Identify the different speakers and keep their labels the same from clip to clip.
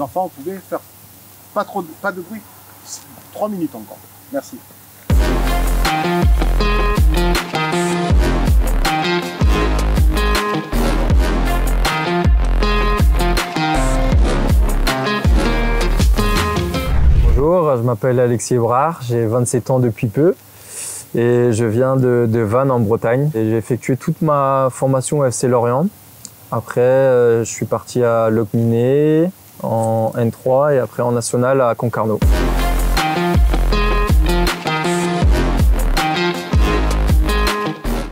Speaker 1: enfants, vous pouvez faire pas de bruit. 3 minutes encore. Merci.
Speaker 2: Bonjour, je m'appelle Alexis Ebrard, j'ai 27 ans depuis peu et je viens de Vannes en Bretagne. J'ai effectué toute ma formation au FC Lorient. Après, je suis parti à Locminé en N3 et après en National à Concarneau.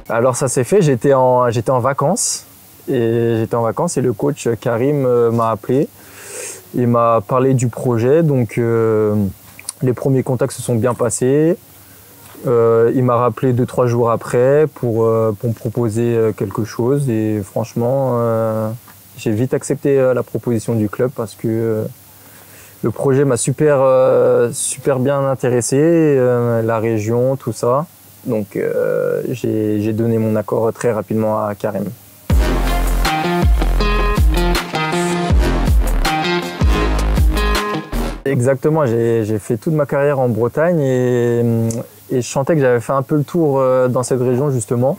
Speaker 2: Alors ça s'est fait, j'étais en vacances et le coach Karim m'a appelé. Il m'a parlé du projet, donc les premiers contacts se sont bien passés. Il m'a rappelé 2-3 jours après pour me proposer quelque chose et franchement, j'ai vite accepté la proposition du club parce que le projet m'a super bien intéressé, la région, tout ça. Donc j'ai donné mon accord très rapidement à Karim. Exactement, j'ai fait toute ma carrière en Bretagne et je sentais que j'avais fait un peu le tour dans cette région justement.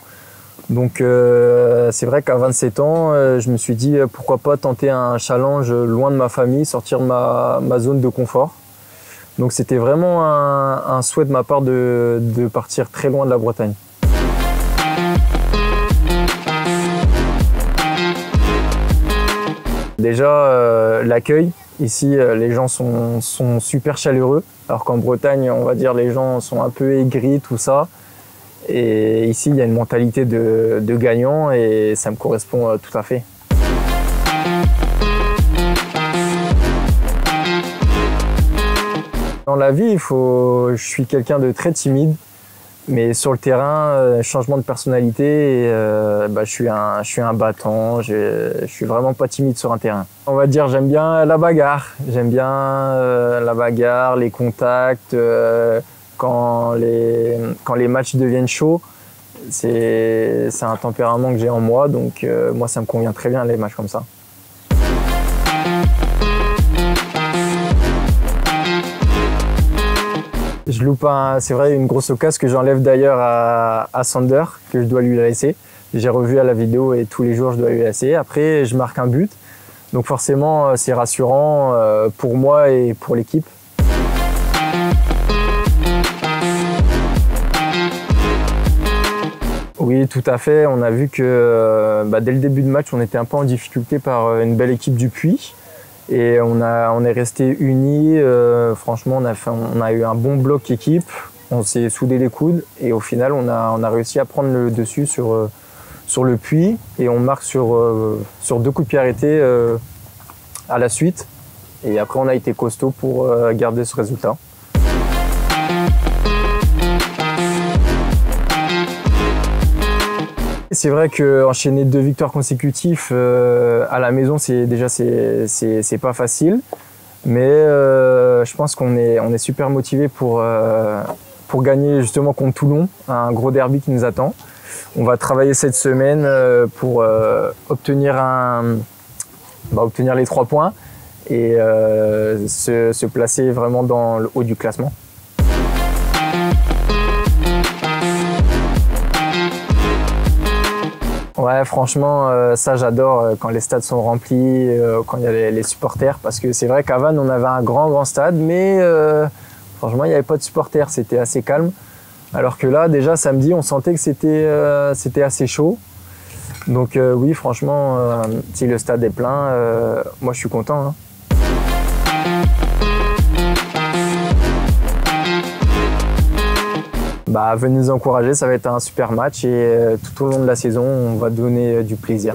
Speaker 2: Donc c'est vrai qu'à 27 ans, je me suis dit pourquoi pas tenter un challenge loin de ma famille, sortir ma zone de confort. Donc c'était vraiment un souhait de ma part de partir très loin de la Bretagne. Déjà l'accueil. Ici, les gens sont super chaleureux, alors qu'en Bretagne, on va dire, les gens sont un peu aigris, tout ça. Et ici, il y a une mentalité de gagnant et ça me correspond tout à fait. Dans la vie, je suis quelqu'un de très timide. Mais sur le terrain, changement de personnalité, je suis un battant, je suis vraiment pas timide sur un terrain. On va dire j'aime bien la bagarre, les contacts, quand les matchs deviennent chauds, c'est un tempérament que j'ai en moi, donc moi ça me convient très bien les matchs comme ça. Je loupe c'est vrai, une grosse occasion que j'enlève d'ailleurs à Sander, que je dois lui laisser. J'ai revu à la vidéo et tous les jours je dois lui laisser. Après, je marque un but. Donc forcément, c'est rassurant pour moi et pour l'équipe. Oui, tout à fait. On a vu que dès le début de match, on était un peu en difficulté par une belle équipe du Puy. Et on est resté unis, franchement on a eu un bon bloc équipe, on s'est soudé les coudes et au final on a réussi à prendre le dessus sur le Puy et on marque sur 2 coups de pied arrêtés à la suite. Et après on a été costaud pour garder ce résultat. C'est vrai qu'enchaîner 2 victoires consécutives à la maison, c'est pas facile. Mais je pense qu'on est super motivé pour gagner justement contre Toulon, un gros derby qui nous attend. On va travailler cette semaine pour obtenir les 3 points et se placer vraiment dans le haut du classement. Ouais, franchement, ça j'adore quand les stades sont remplis, quand il y a les supporters, parce que c'est vrai qu'à Vannes on avait un grand stade, mais franchement il n'y avait pas de supporters, c'était assez calme. Alors que là, déjà samedi, on sentait que c'était assez chaud. Donc oui, franchement, si le stade est plein, moi je suis content. Hein. Venez nous encourager, ça va être un super match et tout au long de la saison, on va donner du plaisir.